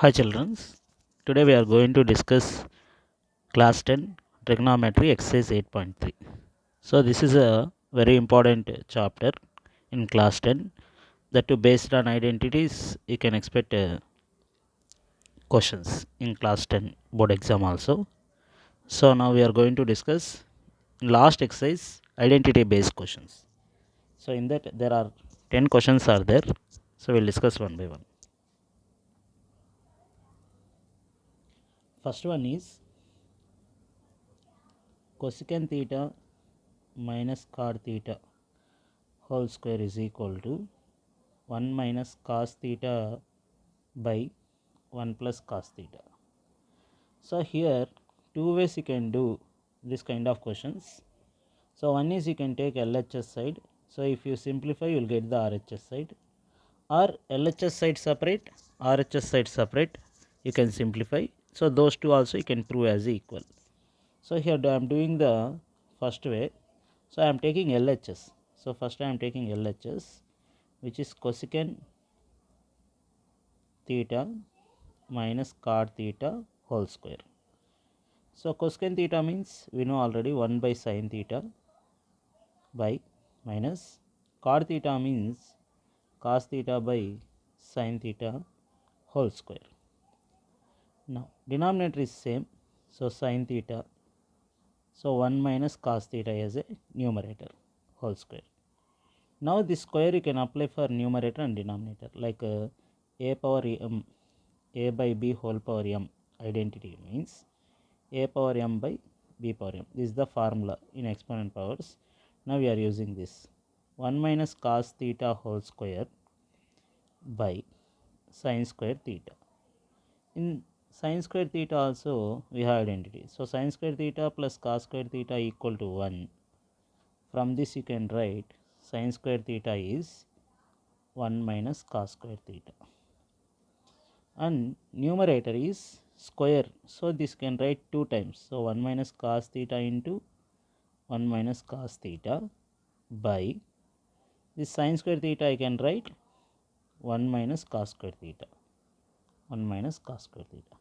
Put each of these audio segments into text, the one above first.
Hi children, today we are going to discuss class 10 trigonometry exercise 8.3. So this is a very important chapter in class 10 that to based on identities you can expect questions in class 10 board exam also. So now we are going to discuss last exercise identity based questions. So in that there are 10 questions are there. So we'll discuss one by one. First one is cosecant theta minus cot theta whole square is equal to 1 minus cos theta by 1 plus cos theta. So here two ways you can do this kind of questions. So one is you can take LHS side. So if you simplify you will get the RHS side, or LHS side separate, RHS side separate, you can simplify. So those two also you can prove as equal. So here I am doing the first way. So I am taking LHS. So first I am taking LHS, which is cosecant theta minus cot theta whole square. So cosecant theta means we know already 1 by sin theta by minus cot theta means cos theta by sin theta whole square. Now denominator is same, so sin theta, so 1 minus cos theta as a numerator whole square. Now this square you can apply for numerator and denominator, like a power m, a by b whole power m identity means a power m by b power m. This is the formula in exponent powers. Now we are using this 1 minus cos theta whole square by sin square theta. In sin square theta also we have identity. So sin square theta plus cos square theta equal to 1. From this you can write sin square theta is 1 minus cos square theta, and numerator is square, so this can write 2 times. So 1 minus cos theta into 1 minus cos theta by this sin square theta I can write 1 minus cos square theta, 1 minus cos square theta.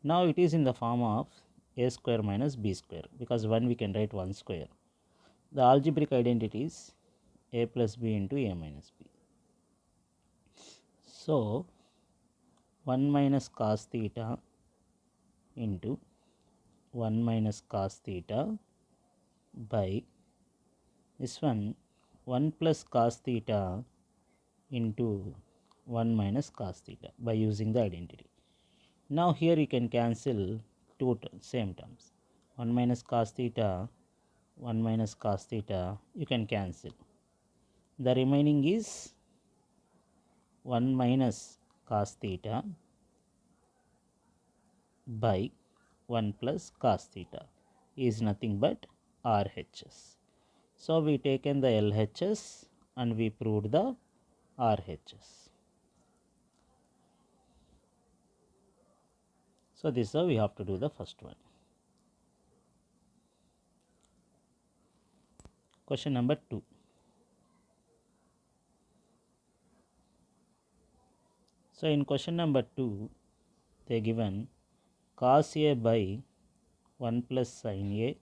Now it is in the form of a square minus b square, because 1 we can write 1 square. The algebraic identity is a plus b into a minus b. So 1 minus cos theta into 1 minus cos theta by this one 1 plus cos theta into 1 minus cos theta by using the identity. Now here you can cancel two same terms, 1 minus cos theta, 1 minus cos theta you can cancel. The remaining is 1 minus cos theta by 1 plus cos theta is nothing but RHS. So we taken the LHS and we proved the RHS. So this is how we have to do the first one. Question number 2. So in question number 2 they given cos A by 1 plus sin A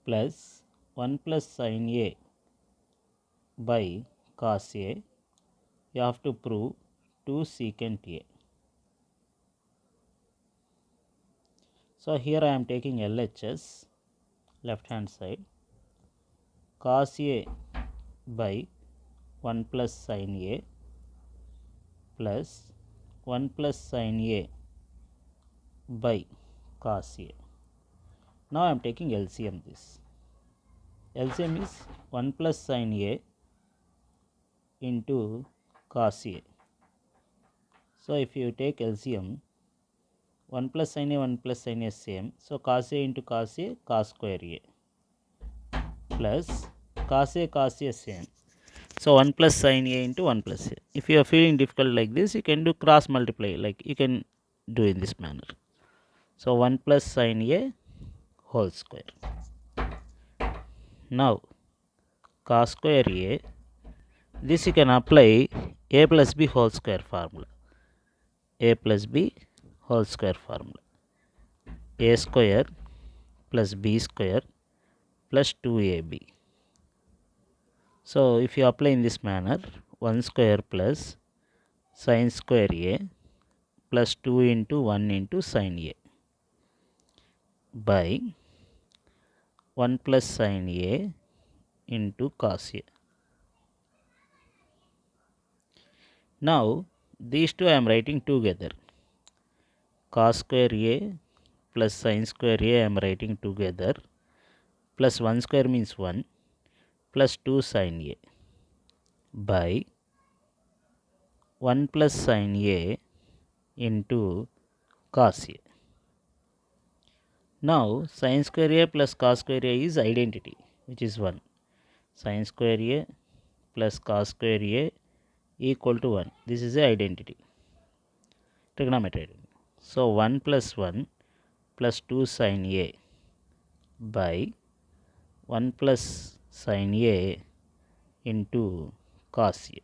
plus 1 plus sin A by cos A. You have to prove 2 secant A. So here I am taking LHS, left hand side, cos A by 1 plus sin A plus 1 plus sin A by cos A. Now I am taking LCM this. LCM is 1 plus sin A into cos A. So if you take LCM, 1 plus sin A, 1 plus sin A same. So cos A into cos A, cos square A plus cos A same. So 1 plus sin A into 1 plus A. If you are feeling difficult like this, you can do cross multiply, like you can do in this manner. So 1 plus sin A whole square. Now cos square A, this you can apply a plus b whole square formula. a plus b whole square formula. A square plus b square plus 2ab. So if you apply in this manner, 1 square plus sin square a plus 2 into 1 into sin a by 1 plus sin a into cos a. Now these two I am writing together. Cos square a plus sin square a I am writing together, plus 1 square means 1 plus 2 sin a by 1 plus sin a into cos a. Now sin square a plus cos square a is identity, which is 1. Sin square a plus cos square a equal to 1. This is the identity, trigonometry identity. So 1 plus 1 plus 2 sin a by 1 plus sin a into cos a.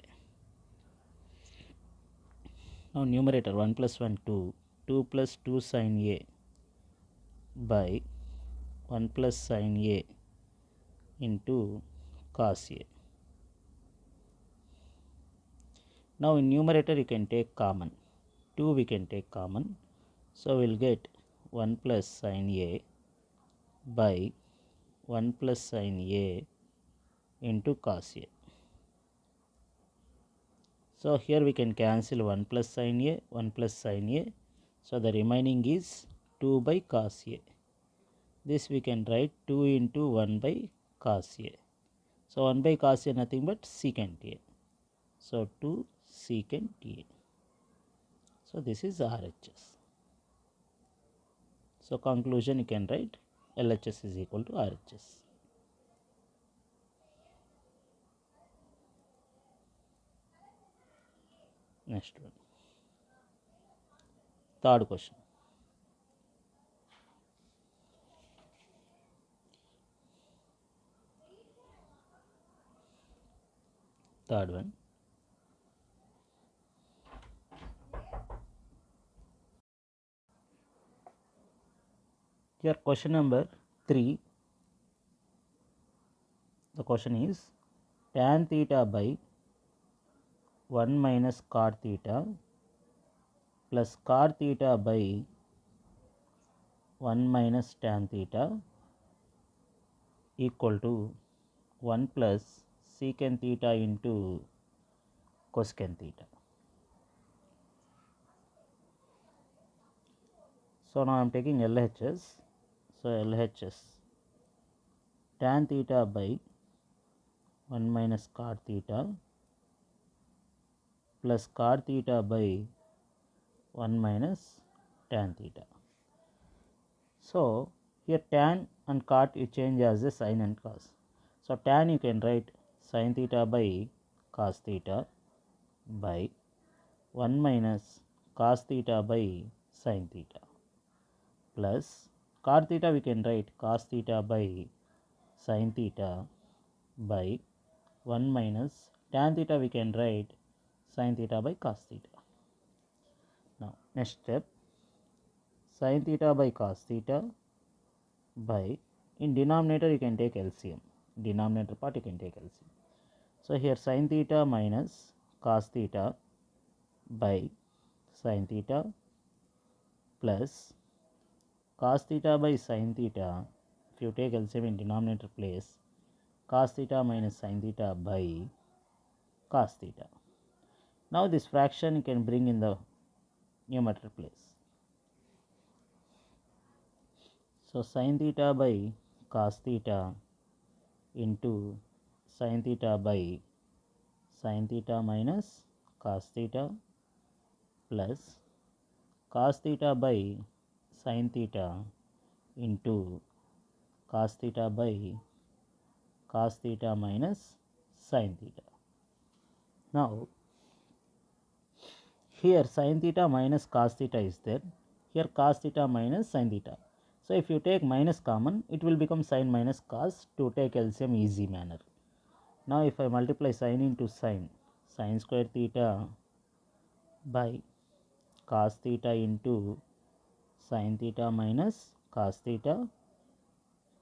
Now numerator 1 plus 1 2, 2 plus 2 sin a by 1 plus sin a into cos a. Now in numerator you can take common, 2 we can take common, so we will get 1 plus sin a by 1 plus sin a into cos a. So here we can cancel 1 plus sin a, 1 plus sin a, so the remaining is 2 by cos a. This we can write 2 into 1 by cos a. So 1 by cos a nothing but secant a. So 2 secant a. So this is RHS. So conclusion you can write LHS is equal to RHS. Next one. Third question. Third one. Here question number 3. The question is tan theta by 1 minus cot theta plus cot theta by 1 minus tan theta equal to 1 plus secant theta into cosecant theta. So now I am taking LHS. So LHS tan theta by 1 minus cot theta plus cot theta by 1 minus tan theta. So here tan and cot you change as a sin and cos. So tan you can write sin theta by cos theta by 1 minus cos theta by sin theta plus cot theta we can write cos theta by sin theta by 1 minus tan theta we can write sin theta by cos theta. Now next step, sin theta by cos theta by, in denominator you can take LCM, denominator part you can take LCM. So here sin theta minus cos theta by sin theta plus cos theta by sin theta, if you take LCM in denominator place, cos theta minus sin theta by cos theta. Now this fraction you can bring in the numerator place. So sin theta by cos theta into sin theta by sin theta minus cos theta plus cos theta by sin theta into cos theta by cos theta minus sin theta. Now here sin theta minus cos theta is there, here cos theta minus sin theta. So if you take minus common, it will become sin minus cos to take LCM easy manner. Now if I multiply sin into sin, sin square theta by cos theta into sin theta minus cos theta.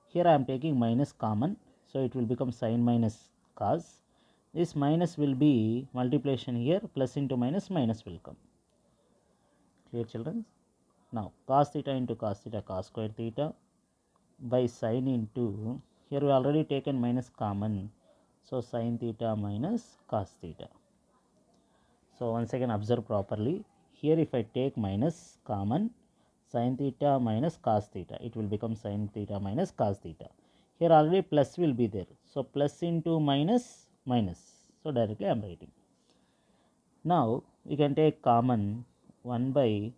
Here I am taking minus common, so it will become sin minus cos. This minus will be multiplication here, plus into minus, minus will come. Clear, children? Now cos theta into cos theta, cos square theta, by sin into, here we already taken minus common, so sin theta minus cos theta. So once again observe properly. Here if I take minus common, sin theta minus cos theta, it will become sin theta minus cos theta. Here already plus will be there, so plus into minus, minus. So directly I am writing. Now we can take common, 1 by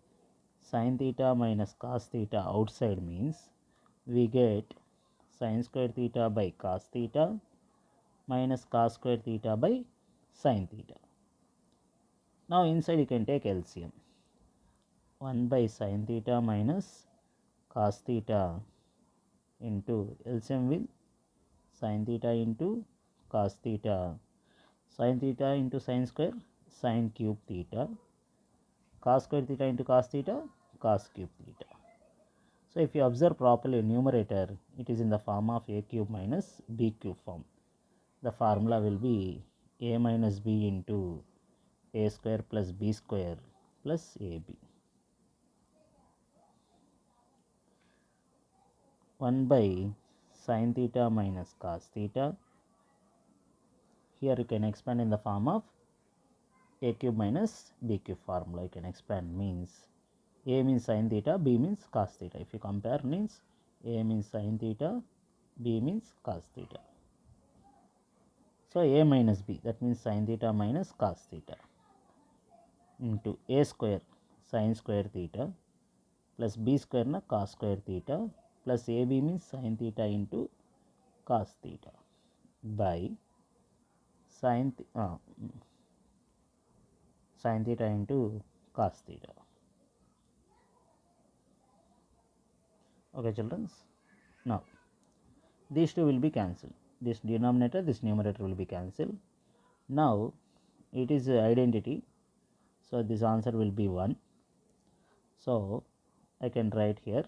sin theta minus cos theta outside means we get sin square theta by cos theta minus cos square theta by sin theta. Now inside you can take LCM. 1 by sin theta minus cos theta into LCM will sin theta into cos theta, sin theta into sin square, sin cube theta, cos square theta into cos theta, cos cube theta. So if you observe properly numerator, it is in the form of a cube minus b cube form. The formula will be a minus b into a square plus b square plus ab. 1 by sin theta minus cos theta. Here you can expand in the form of a cube minus b cube formula. You can expand, means a means sin theta, b means cos theta. If you compare, means a means sin theta, b means cos theta. So a minus b, that means sin theta minus cos theta, into a square sin square theta plus b square na cos square theta plus ab means sin theta into cos theta by sin theta into cos theta. Okay, children. Now these two will be cancelled. This denominator, this numerator will be cancelled. Now it is identity, so this answer will be 1. So I can write here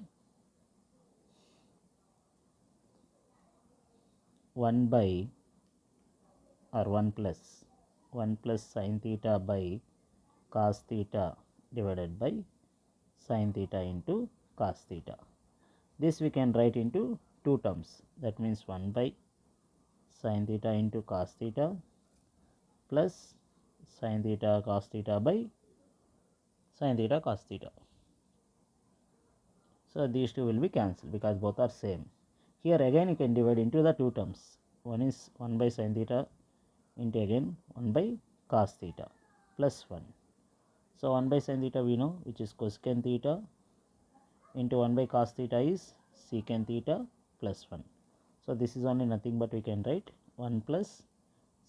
1 by or 1 plus sin theta by cos theta divided by sin theta into cos theta. This we can write into two terms, that means 1 by sin theta into cos theta plus sin theta cos theta by sin theta cos theta. So these two will be cancelled because both are same. Here again you can divide into the two terms. One is 1 by sin theta into again 1 by cos theta plus 1. So 1 by sin theta we know, which is cosecant theta, into 1 by cos theta is secant theta plus 1. So this is only nothing but we can write 1 plus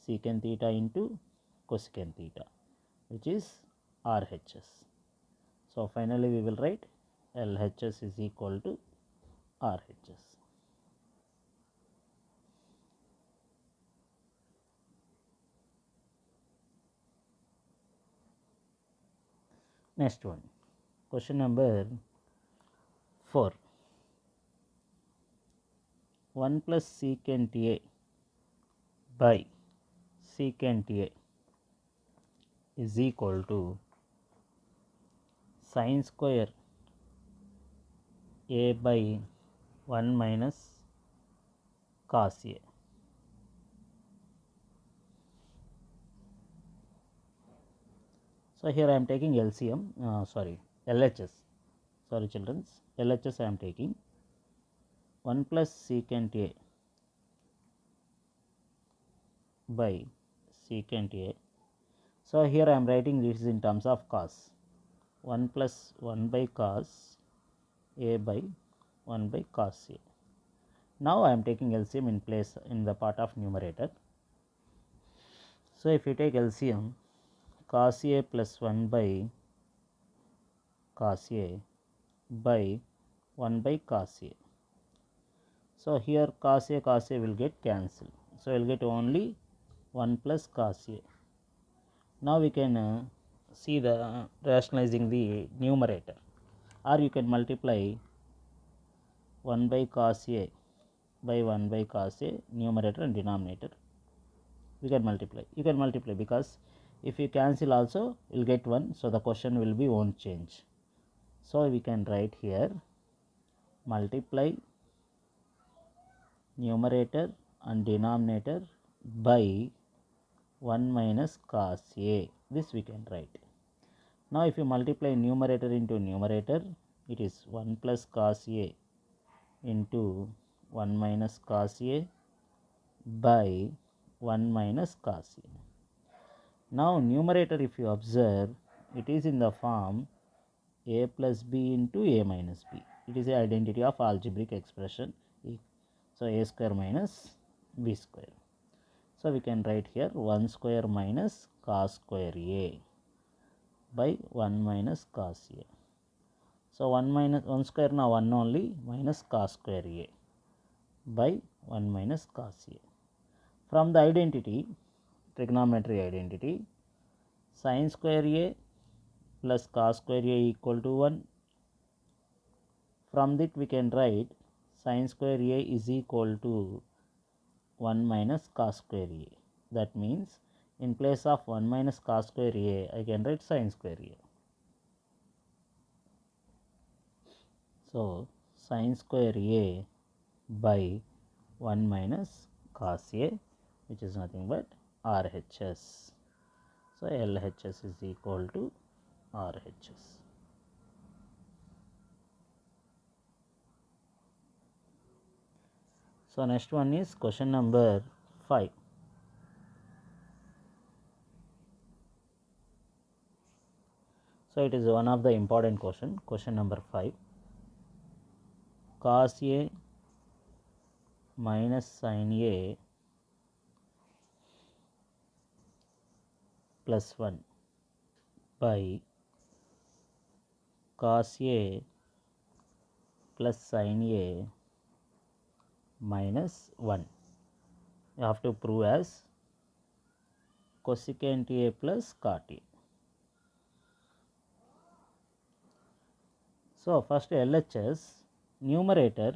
secant theta into cosecant theta, which is RHS. So finally we will write LHS is equal to RHS. Next one, question number 4. 1 plus secant A by secant A is equal to sin square A by 1 minus cos A. So here I am taking LCM, LHS. Sorry children, LHS I am taking 1 plus secant A by secant A. So here I am writing this in terms of cos. 1 plus 1 by cos A by 1 by cos A. Now I am taking LCM in place in the part of numerator. So if you take LCM, cos A plus 1 by cos A by 1 by cos A. So here cos A will get cancelled. So we will get only 1 plus cos A. Now we can see the rationalizing the numerator, or you can multiply 1 by cos a by 1 by cos a numerator and denominator. You can multiply because if you cancel also you will get 1, so the question will be won't change. So we can write here multiply numerator and denominator by 1 minus cos a, this we can write. Now if you multiply numerator into numerator, it is 1 plus cos a into 1 minus cos a by 1 minus cos a. Now numerator, if you observe, it is in the form a plus b into a minus b. It is the identity of algebraic expression. So a square minus b square. So we can write here 1 square minus cos square a by 1 minus cos a. So 1 square now 1 only, minus cos square a by 1 minus cos a. From the identity, trigonometry identity, sin square a plus cos square a equal to 1. From that we can write sin square a is equal to 1 minus cos square a. That means in place of 1 minus cos square a, I can write sin square a. So sin square a by 1 minus cos a, which is nothing but RHS. So LHS is equal to RHS. So next one is question number 5. So it is one of the important question number 5. Cos a minus sin a plus 1 by cos a plus sin a minus 1. You have to prove as cosecant a plus cot a. So first LHS, numerator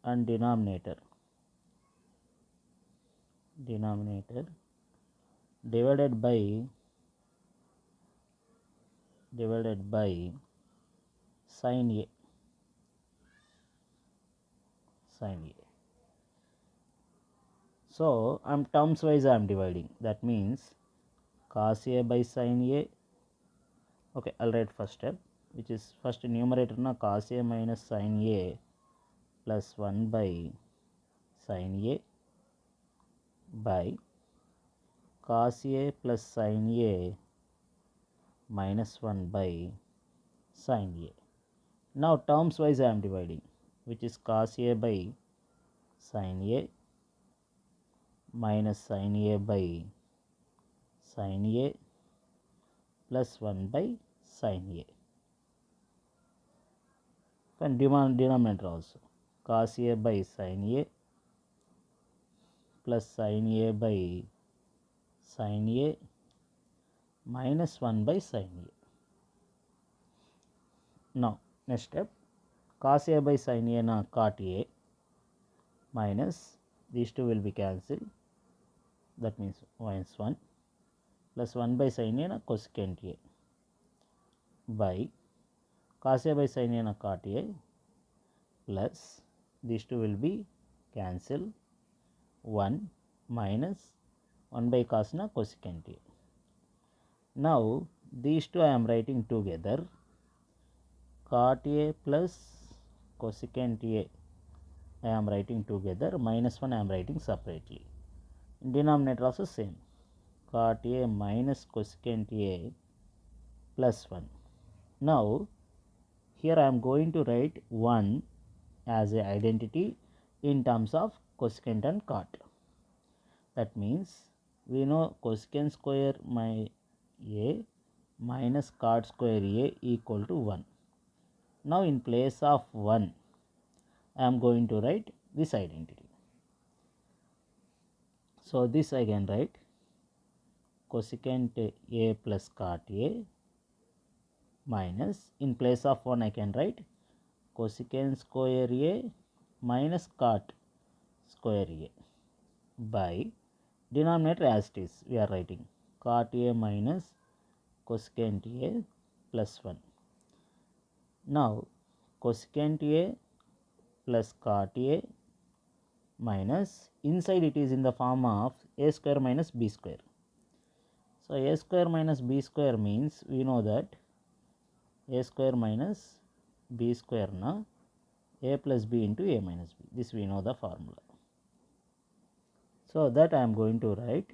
and denominator divided by sin a. So I am terms wise I am dividing. That means cos a by sin a. Okay, I'll write first step, which is first numerator na cos a minus sin a plus 1 by sin a by cos a plus sin a minus 1 by sin a. Now terms wise I am dividing, which is cos a by sin a minus sin a by sin a plus 1 by sin a. And denominator also cos a by sin a plus sin a by sin a minus 1 by sin a. Now next step, cos a by sin a na cot a minus these two will be cancelled. That means minus 1 plus 1 by sin a na cosecant a by cos a by sin a na cot a plus these two will be cancelled, 1 minus 1 by cos na cosecant a. Now these two I am writing together, cot a plus cosecant a I am writing together, minus 1 I am writing separately. Denominator also same, cot a minus cosecant a plus 1. Now here I am going to write 1 as a identity in terms of cosecant and cot. That means we know cosecant square a minus cot square a equal to 1. Now in place of 1 I am going to write this identity. So this I can write cosecant A plus cot A minus, in place of 1 I can write cosecant square A minus cot square A by denominator as it is we are writing cot A minus cosecant A plus 1. Now cosecant A plus cot A minus, inside it is in the form of A square minus B square. So A square minus B square means we know that A square minus B square na A plus B into A minus B. This we know the formula. So that I am going to write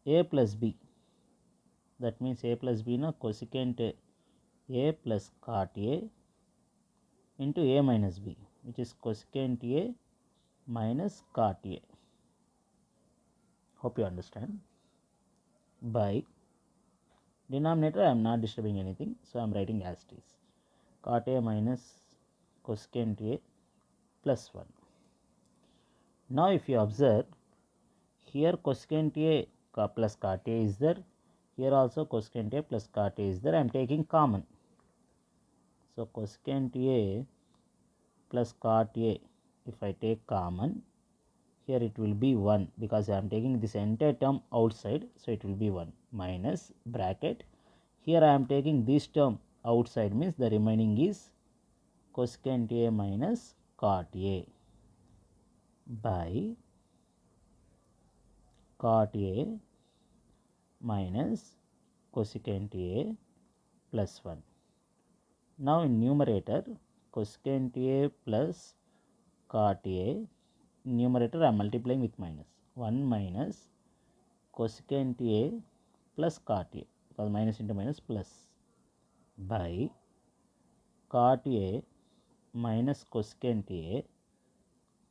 A plus B. That means A plus B na cosecant A plus cot A into A minus B, which is cosecant A minus cot A. Hope you understand. By denominator I am not disturbing anything, so I am writing as it is cot A minus cosecant A plus 1. Now if you observe, here cosecant A plus cot A is there, here also cosecant A plus cot A is there. I am taking common. So cosecant A plus cot A, if I take common, here it will be 1 because I am taking this entire term outside, so it will be 1 minus bracket. Here I am taking this term outside, means the remaining is cosecant A minus cot A by cot A minus cosecant A plus 1. Now in numerator cosecant A plus cot A, numerator I am multiplying with minus 1 minus cosecant A plus cot A, because minus into minus plus, by cot A minus cosecant A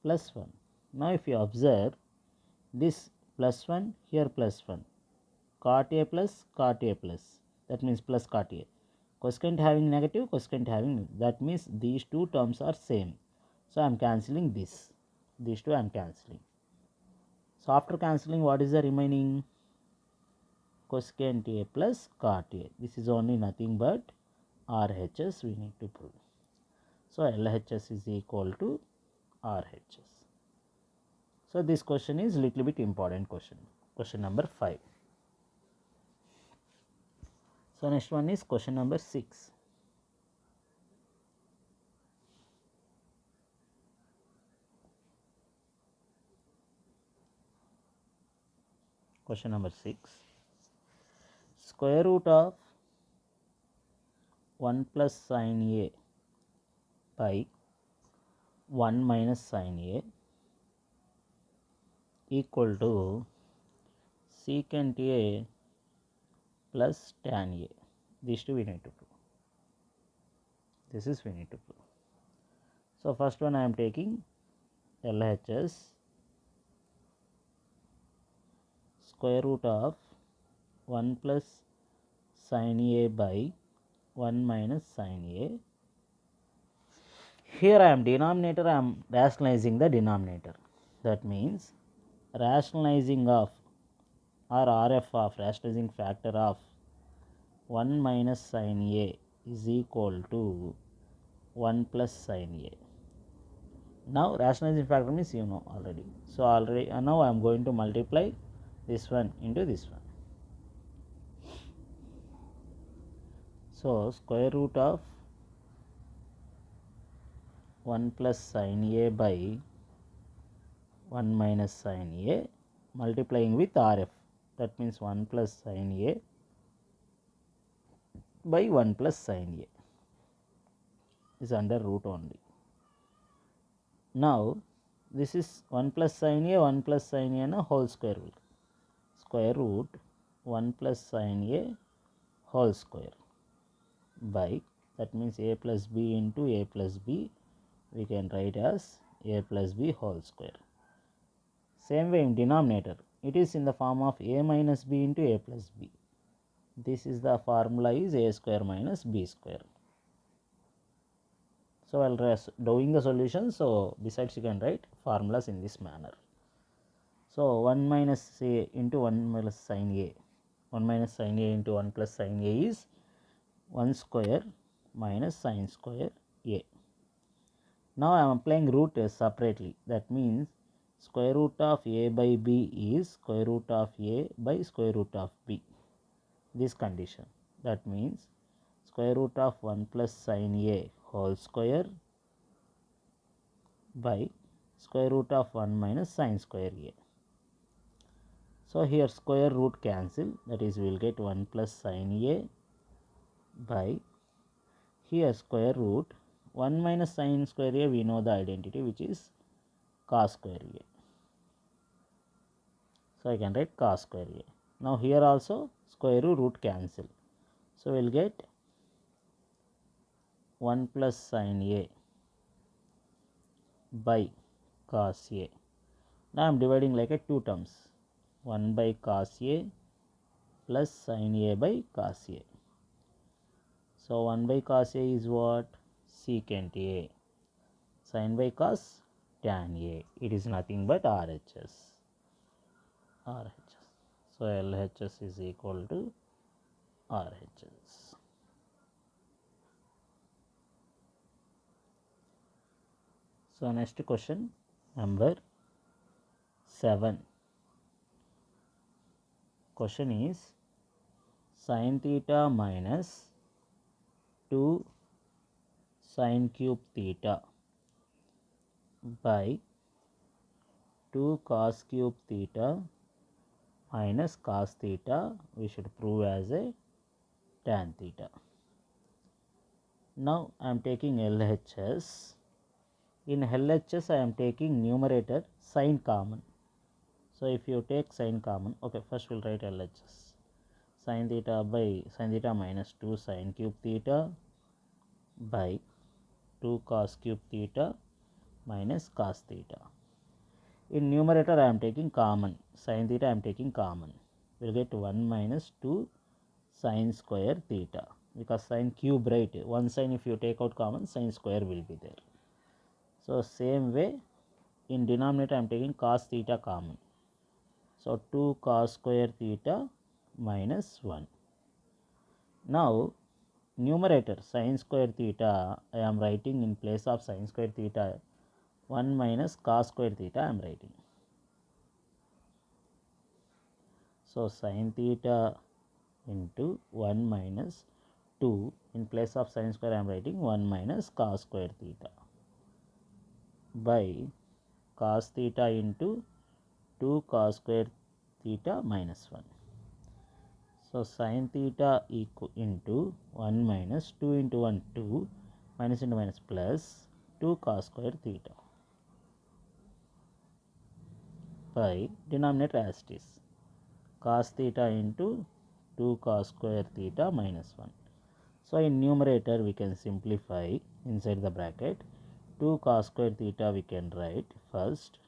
plus 1. Now if you observe this plus 1, here plus 1, cot A plus cot A plus, that means plus cot A, cosecant having negative, cosecant having, that means these two terms are same. So I am cancelling this, these two I am cancelling. So after cancelling, what is the remaining? Cosecant A plus cot A. This is only nothing but RHS we need to prove. So LHS is equal to RHS. So this question is little bit important question. Question number 5. So next one is question number 6. Question number 6. Square root of 1 plus sin A by 1 minus sin A equal to secant A plus tan A. These two we need to prove. This is we need to prove. So first one I am taking LHS, square root of 1 plus sin A by 1 minus sin A. Here I am denominator, I am rationalizing the denominator. That means rationalizing of or RF of rationalizing factor of 1 minus sin A is equal to 1 plus sin A. Now rationalizing factor means you know already. So already now I am going to multiply this one into this one. So square root of 1 plus sin A by 1 minus sin A multiplying with RF, that means 1 plus sin A by 1 plus sin A is under root only. Now this is 1 plus sin A, 1 plus sin A na whole square root. Square root 1 plus sin A whole square by, that means A plus B into A plus B we can write as A plus B whole square. Same way in denominator, it is in the form of A minus B into A plus B. This is the formula is A square minus B square. So while doing the solution, so besides you can write formulas in this manner. So 1 minus a into 1 plus sin a. 1 minus sin a into 1 plus sin a is 1 square minus sin square a. Now I am applying root separately. That means square root of a by b is square root of a by square root of b. This condition. That means square root of 1 plus sin a whole square by square root of 1 minus sin square a. So here square root cancel, that is we will get 1 plus sin a by here square root 1 minus sin square a, we know the identity which is cos square a. So I can write cos square a. Now here also square root cancel. So we will get 1 plus sin a by cos a. Now I am dividing like a two terms, 1 by cos a plus sin a by cos a. So 1 by cos a is what? Secant a. Sin by cos tan a. It is nothing but RHS. RHS. So LHS is equal to RHS. So next question number 7. Question is sin theta minus 2 sin cube theta by 2 cos cube theta minus cos theta, we should prove as a tan theta. Now I am taking LHS. In LHS I am taking numerator sin common. So if you take sin common, okay, first we will write LHS. Sin theta by sin theta minus 2 sin cube theta by 2 cos cube theta minus cos theta. In numerator I am taking common, sin theta I am taking common. We will get 1 minus 2 sin square theta, because sin cube, right, one sin if you take out common, sin square will be there. So same way in denominator I am taking cos theta common. So 2 cos square theta minus 1. Now numerator sin square theta I am writing in place of sin square theta 1 minus cos square theta I am writing. So sin theta into 1 minus 2, in place of sin square I am writing 1 minus cos square theta by cos theta into 2 cos square theta minus 1. So sin theta equal into 1 minus 2 into 1 2 minus into minus plus 2 cos square theta by denominator as it is cos theta into 2 cos square theta minus 1. So in numerator we can simplify inside the bracket 2 cos square theta we can write first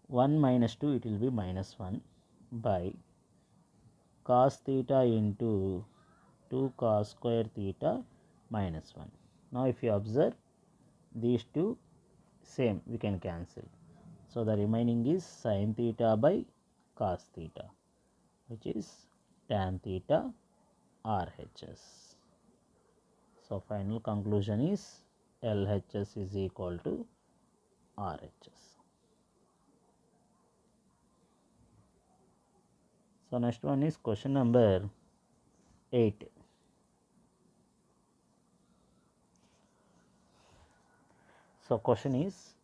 1 minus 2, it will be minus 1 by cos theta into 2 cos square theta minus 1. Now if you observe these two same, we can cancel. So the remaining is sin theta by cos theta, which is tan theta RHS. So final conclusion is LHS is equal to RHS. So next one is question number 8. So question is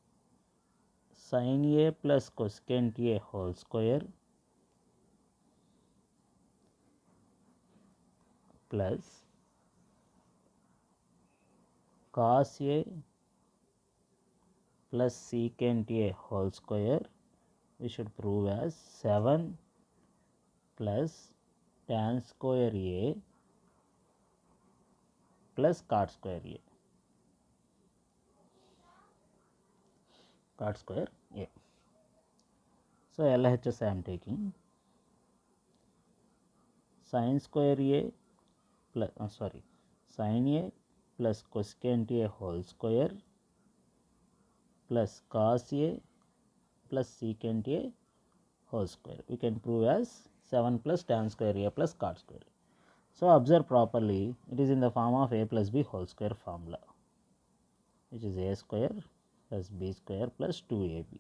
sin a plus cosecant a whole square plus cos a plus secant a whole square, we should prove as 7 plus tan square a plus cot square a. Cot square a. So LHS I am taking sin square a plus sin a plus cosecant a whole square plus cos a plus secant a whole square. We can prove as 7 plus tan square a plus cot square. So observe properly, it is in the form of a plus b whole square formula, which is a square plus b square plus 2ab.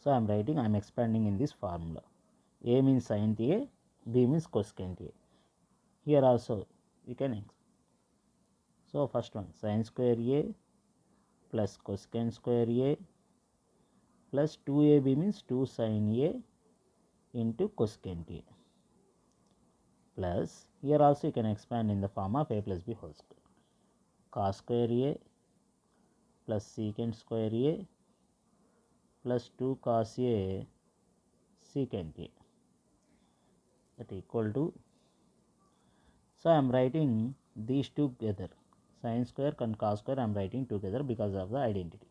So I am writing, I am expanding in this formula. A means sin a, b means cosecant a. Here also we can. So first one, sin square a plus cosecant square a plus 2ab means 2 sin a into cosecant a, plus here also you can expand in the form of a plus b whole square, cos square a plus secant square a plus 2 cos a secant a, that equal to. So I am writing these two together, sin square and cos square I am writing together because of the identity.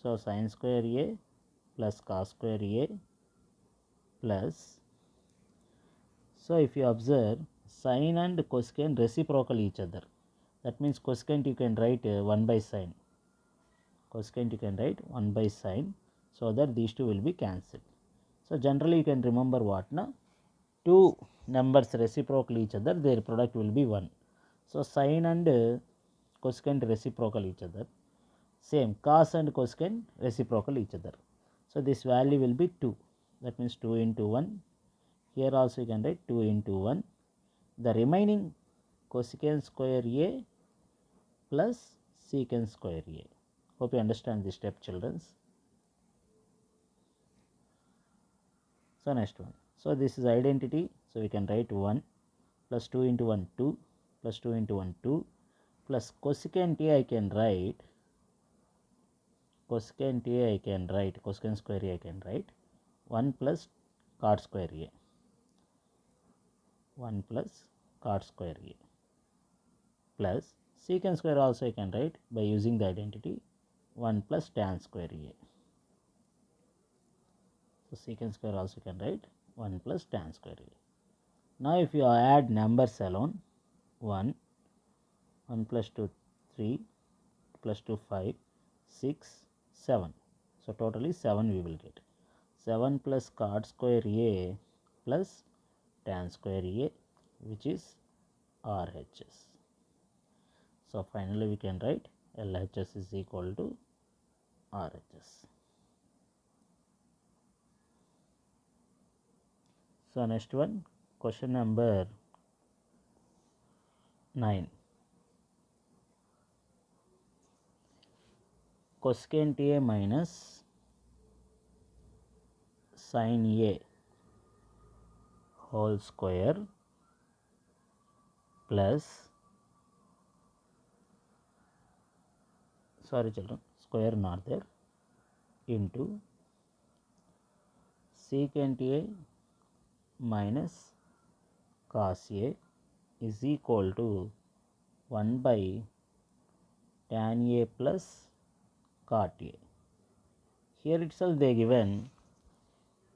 So sin square a plus cos square a plus, so if you observe, sin and cosecant reciprocal each other. That means cosecant you can write 1 by sin. Cosecant you can write 1 by sin, so that these two will be cancelled. So generally you can remember what na, two numbers reciprocal each other, their product will be 1. So sin and cosecant reciprocal each other. Same, cos and cosecant reciprocal each other. So this value will be 2. That means 2 into 1. Here also you can write 2 into 1. The remaining cosecant square a plus secant square a. Hope you understand this step, children. So next one. So this is identity. So we can write 1 plus 2 into 1 2 plus 2 into 1 2 plus cosecant a I can write. Cosecant a I can write. Cosecant square a I can write 1 plus cot square a. 1 plus cot square a plus secant square also I can write by using the identity 1 plus tan square a. So secant square also you can write 1 plus tan square a. Now if you add numbers alone, 1 plus 2 3 plus 2 5 6 7. So totally 7 we will get. 7 plus cot square a plus tan square a, which is RHS. So finally we can write LHS is equal to RHS. So next one, question number 9. Cosecant a minus sin a whole square plus, sorry children, square not there, into secant a minus cos a is equal to 1 by tan a plus cot a. Here itself they given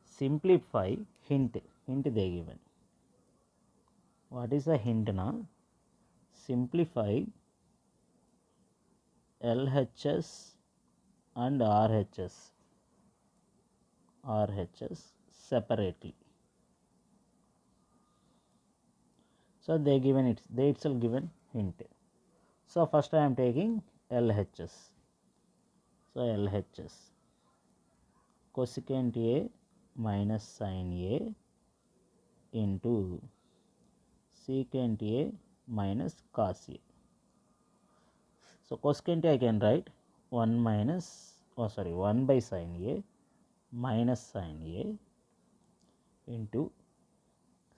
simplify hint they given. What is the hint now? Simplify LHS and RHS separately. So they given it, they itself given hint. So first I am taking LHS. So LHS, cosecant a minus sin a into secant a minus cos a. So cosecant a I can write 1 by sin a minus sin a into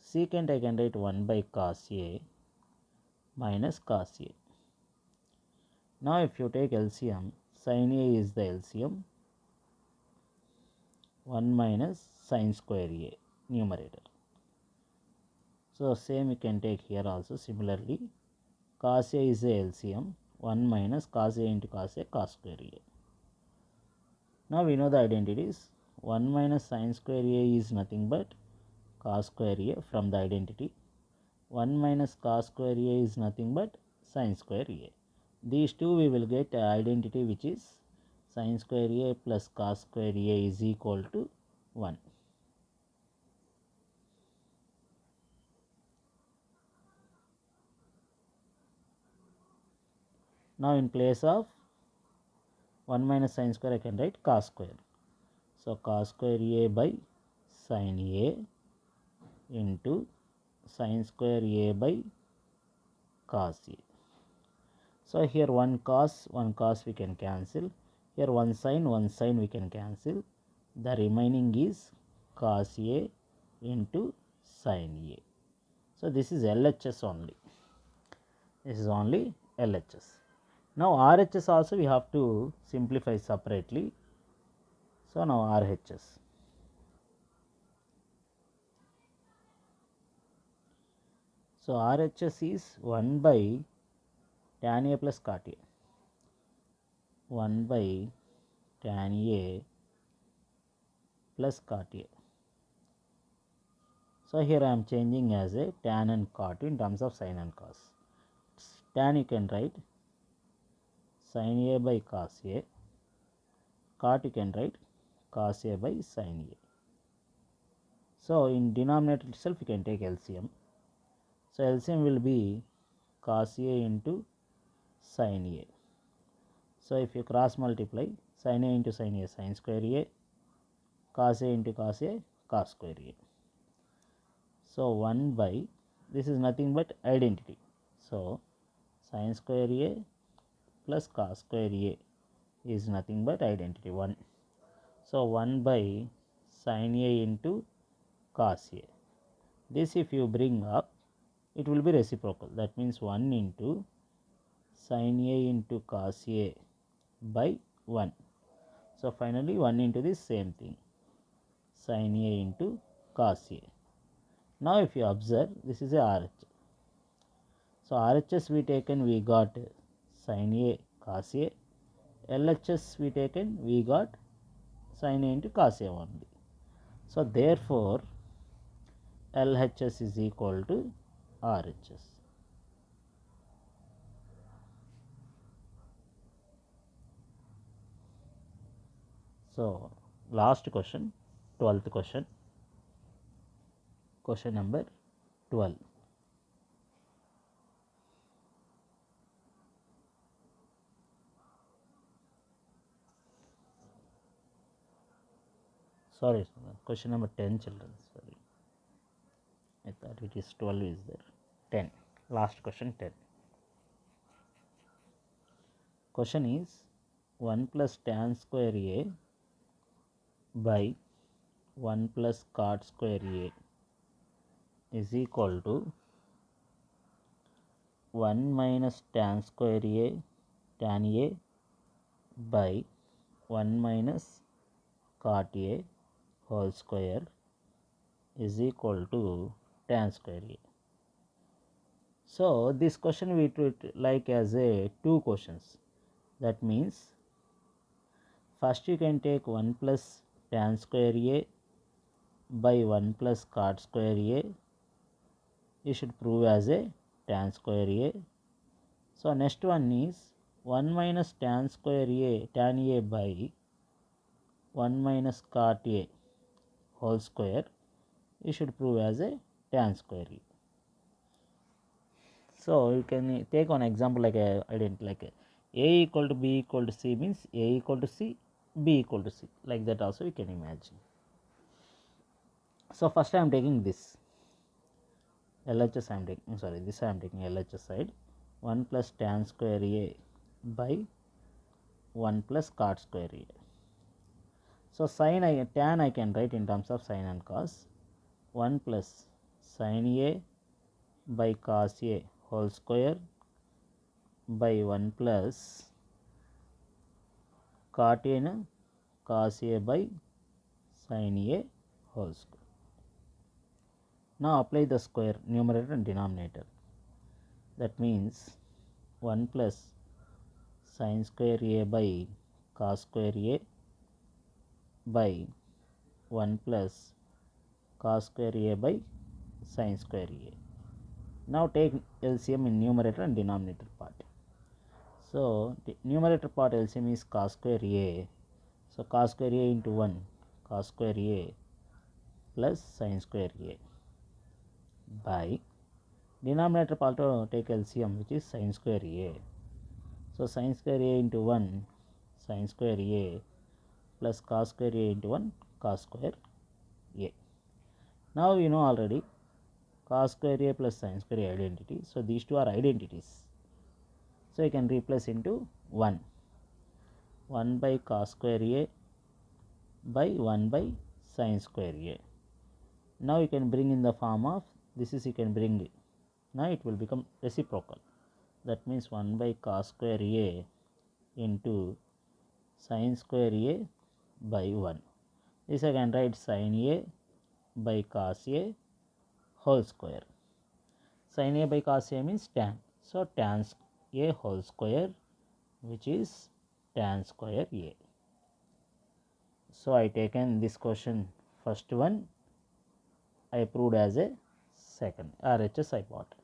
secant I can write 1 by cos a minus cos a. Now if you take LCM, sin a is the LCM, 1 minus sin square a numerator. So same you can take here also. Similarly, cos a is the LCM, 1 minus cos a into cos a, cos square a. Now we know the identities. 1 minus sin square a is nothing but cos square a from the identity. 1 minus cos square a is nothing but sin square a. These two we will get identity which is sin square a plus cos square a is equal to 1. Now in place of 1 minus sin square I can write cos square. So cos square a by sin a into sin square a by cos a. So here one cos we can cancel. Here one sin we can cancel. The remaining is cos a into sin a. So this is LHS only. This is only LHS. Now RHS also we have to simplify separately. So now RHS. So RHS is 1 by tan a plus cot a. 1 by tan a plus cot a. So here I am changing as a tan and cot in terms of sin and cos. Tan you can write sin a by cos a. Cot you can write cos a by sin a. So in denominator itself you can take LCM. So LCM will be cos a into sin a. So if you cross multiply sin a into sin a, sin square a, cos a into cos a, cos square a. So 1 by, this is nothing but identity. So sin square a plus cos square a is nothing but identity 1. So 1 by sin a into cos a. This if you bring up, it will be reciprocal. That means 1 into sin a into cos a by 1. So finally 1 into this same thing, sin a into cos a. Now if you observe, this is a RHS. So RHS we taken, we got sin a cos a. LHS we taken, we got sin a into cos a only. So therefore LHS is equal to RHS. So last question, 12th question. Question number 12. Sorry, question number 10 children. Sorry, I thought it is 12 is there. 10. Last question 10. Question is 1 plus tan square a by 1 plus cot square a is equal to 1 minus tan square a tan a by 1 minus cot a whole square is equal to tan square a. So this question we treat like as a two questions. That means first you can take 1 plus tan square a by 1 plus cot square a. You should prove as a tan square a. So next one is 1 minus tan square a tan a by 1 minus cot a whole square. You should prove as a tan square a. So you can take one example like a identity like a equal to b equal to c means a equal to c, b equal to c, like that also you can imagine. So first I am taking this LHS I am taking, sorry, this I am taking LHS side, 1 plus tan square a by 1 plus cot square a. So tan I can write in terms of sin and cos, 1 plus sin a by cos a whole square by 1 plus cot a na cos a by sin a whole square. Now apply the square numerator and denominator. That means 1 plus sin square a by cos square a by 1 plus cos square a by sin square a. Now take LCM in numerator and denominator part. So the numerator part LCM is cos square A. So cos square A into 1 cos square A plus sin square A by denominator part take LCM, which is sin square A. So sin square A into 1 sin square A plus cos square A into 1 cos square A. Now you know already cos square A plus sin square A identity. So these two are identities. So you can replace into 1 by cos square A by 1 by sin square A. Now you can bring in the form of this is you can bring it. Now it will become reciprocal. That means 1 by cos square A into sin square A by 1. This I can write sin A by cos A whole square. Sin A by cos A means tan. So tan A whole square, which is tan square A. So I taken this question first one, I proved as a second RHS I bought.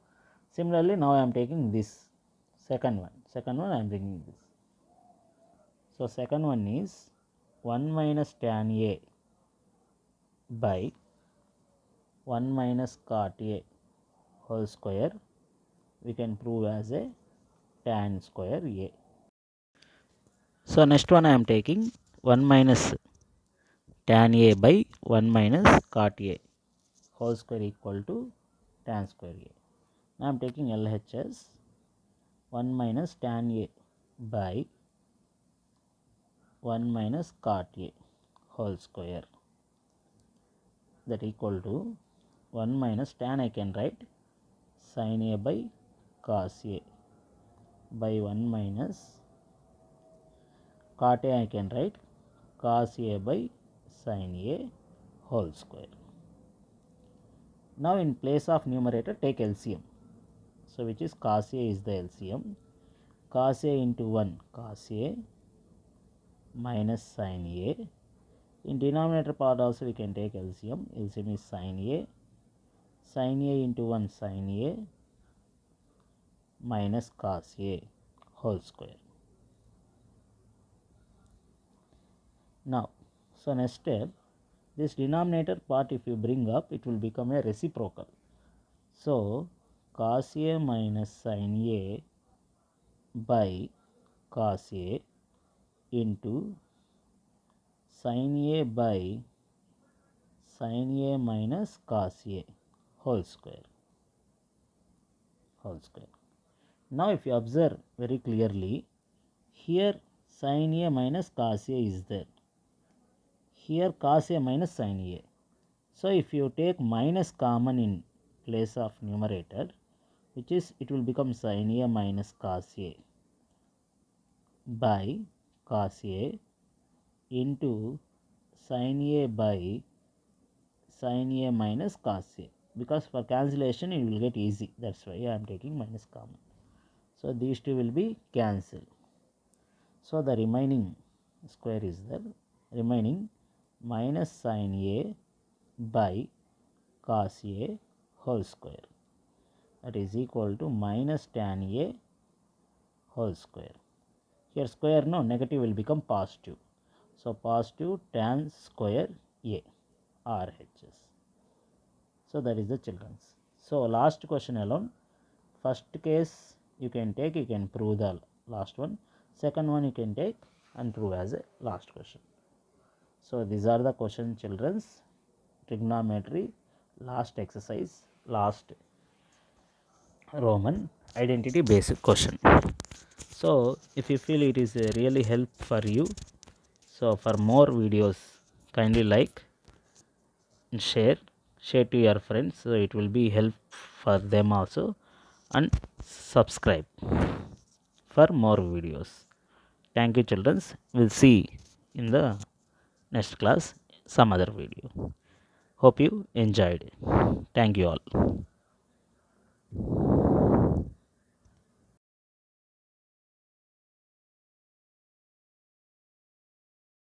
Similarly, now I am taking this second one. Second one I am bringing this. So second one is 1 minus tan A by 1 minus cot A whole square. We can prove as a tan square A. So next one I am taking 1 minus tan A by 1 minus cot A whole square equal to tan square A. Now I am taking LHS 1 minus tan A by 1 minus cot A whole square, that equal to 1 minus tan I can write sin A by cos A by 1 minus cot A I can write cos A by sin A whole square. Now in place of numerator take LCM. So which is cos A is the LCM. Cos A into 1 cos A minus sin A. In denominator part also we can take LCM. LCM is sin A. Sin A into 1 sin A minus cos A whole square. Now, so next step, this denominator part if you bring up, it will become a reciprocal. So cos A minus sin A by cos A into sin A by sin A minus cos A whole square. Now if you observe very clearly, here sin A minus cos A is there. Here cos A minus sin A. So if you take minus common in place of numerator, which is it will become sin A minus cos A by cos A into sin A by sin A minus cos A, because for cancellation it will get easy, that's why I am taking minus common. So these two will be cancelled. So the remaining square is there, remaining minus sin A by cos A whole square, that is equal to minus tan A whole square. Here square no, negative will become positive. So positive tan square A RHS. So that is the children's. So last question alone. First case you can take, you can prove the last one. Second one you can take and prove as a last question. So these are the question children's. Trigonometry last exercise, last Roman identity basic question. So if you feel it is really help for you, so for more videos kindly like and share to your friends, so it will be help for them also, and subscribe for more videos. Thank you children, we'll see in the next class some other video. Hope you enjoyed. Thank you all.